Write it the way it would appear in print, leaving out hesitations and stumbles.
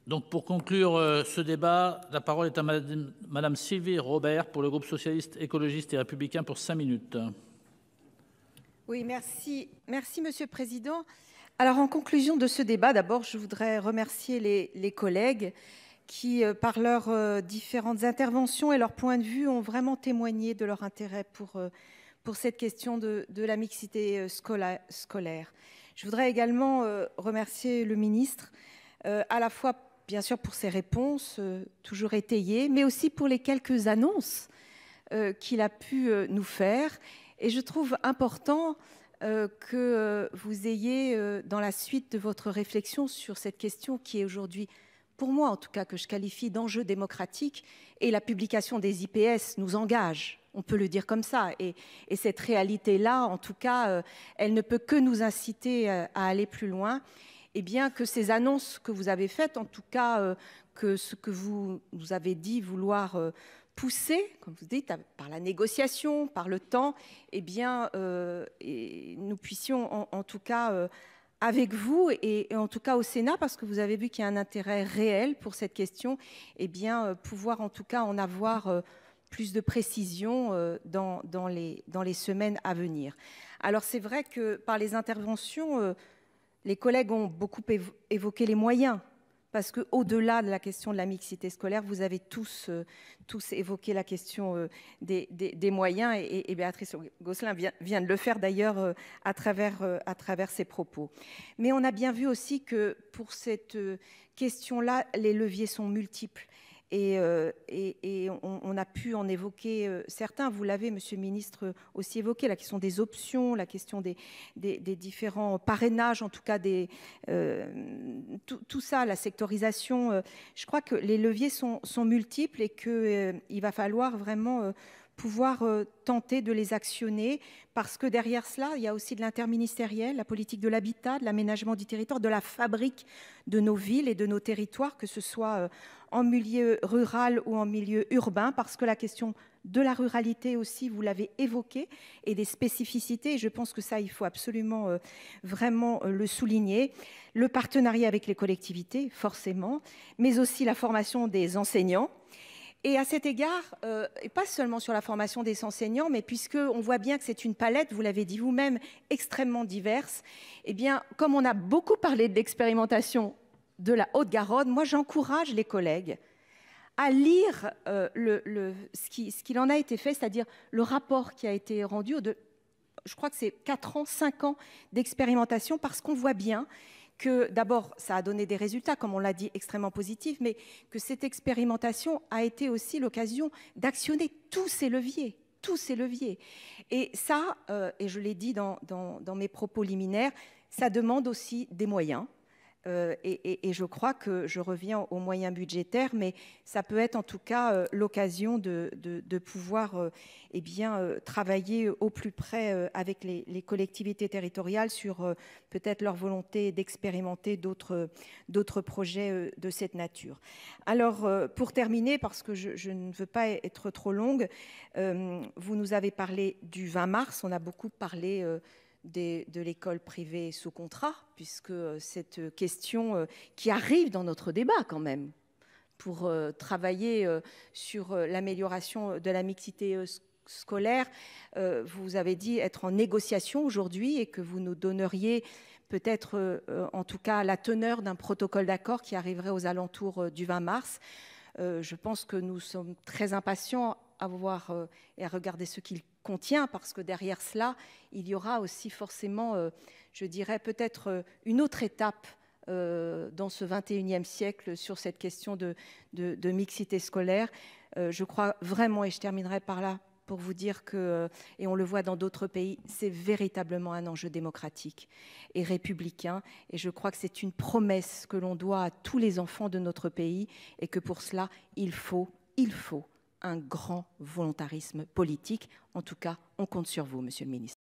Donc pour conclure ce débat, la parole est à Madame Sylvie Robert pour le groupe socialiste, écologiste et républicain pour 5 minutes. Oui, merci. Merci, Monsieur le Président. Alors, en conclusion de ce débat, d'abord, je voudrais remercier les collègues qui, par leurs différentes interventions et leurs points de vue, ont vraiment témoigné de leur intérêt pour cette question de la mixité scolaire. Je voudrais également remercier le ministre, à la fois, bien sûr, pour ses réponses toujours étayées, mais aussi pour les quelques annonces qu'il a pu nous faire. Et je trouve important que vous ayez, dans la suite de votre réflexion sur cette question qui est aujourd'hui, pour moi en tout cas, que je qualifie d'enjeu démocratique, et la publication des IPS nous engage, on peut le dire comme ça. Et cette réalité-là, en tout cas, elle ne peut que nous inciter à aller plus loin. Et bien que ces annonces que vous avez faites, en tout cas, que ce que vous nous avez dit vouloir pousser, comme vous dites, par la négociation, par le temps, eh bien, et nous puissions en tout cas, avec vous et en tout cas au Sénat, parce que vous avez vu qu'il y a un intérêt réel pour cette question, eh bien, pouvoir en tout cas en avoir plus de précision dans les semaines à venir. Alors c'est vrai que par les interventions, les collègues ont beaucoup évoqué les moyens, parce qu'au-delà de la question de la mixité scolaire, vous avez tous évoqué la question des moyens, et Béatrice Gosselin vient de le faire d'ailleurs à travers ses propos. Mais on a bien vu aussi que pour cette question-là, les leviers sont multiples. Et on a pu en évoquer certains. Vous l'avez, Monsieur le Ministre, aussi évoqué, la question des options, la question des différents parrainages, en tout cas tout ça, la sectorisation. Je crois que les leviers sont multiples et qu'il va falloir vraiment pouvoir tenter de les actionner, parce que derrière cela, il y a aussi de l'interministériel, la politique de l'habitat, de l'aménagement du territoire, de la fabrique de nos villes et de nos territoires, que ce soit en milieu rural ou en milieu urbain, parce que la question de la ruralité aussi, vous l'avez évoqué, et des spécificités, et je pense que ça, il faut absolument vraiment le souligner. Le partenariat avec les collectivités, forcément, mais aussi la formation des enseignants. Et à cet égard, et pas seulement sur la formation des enseignants, mais puisqu'on voit bien que c'est une palette, vous l'avez dit vous-même, extrêmement diverse, eh bien, comme on a beaucoup parlé de l'expérimentation de la Haute-Garonne, moi j'encourage les collègues à lire ce qu'il en a été fait, c'est-à-dire le rapport qui a été rendu, je crois que c'est 4 ans, 5 ans d'expérimentation, parce qu'on voit bien que d'abord, ça a donné des résultats, comme on l'a dit, extrêmement positifs, mais que cette expérimentation a été aussi l'occasion d'actionner tous ces leviers. Tous ces leviers. Et ça, et je l'ai dit dans mes propos liminaires, ça demande aussi des moyens. Et je crois que je reviens aux moyens budgétaires, mais ça peut être en tout cas l'occasion de pouvoir eh bien, travailler au plus près avec les collectivités territoriales sur peut-être leur volonté d'expérimenter d'autres projets de cette nature. Alors, pour terminer, parce que je ne veux pas être trop longue, vous nous avez parlé du 20 mars, on a beaucoup parlé de l'école privée sous contrat, puisque cette question qui arrive dans notre débat quand même, pour travailler sur l'amélioration de la mixité scolaire, vous avez dit être en négociation aujourd'hui et que vous nous donneriez peut-être en tout cas la teneur d'un protocole d'accord qui arriverait aux alentours du 20 mars. Je pense que nous sommes très impatients à voir et à regarder ce qu'il contient, parce que derrière cela, il y aura aussi forcément, je dirais, peut-être une autre étape dans ce 21e siècle sur cette question de mixité scolaire. Je crois vraiment, et je terminerai par là, pour vous dire que, et on le voit dans d'autres pays, c'est véritablement un enjeu démocratique et républicain. Et je crois que c'est une promesse que l'on doit à tous les enfants de notre pays, et que pour cela, il faut un grand volontarisme politique. En tout cas, on compte sur vous, Monsieur le Ministre.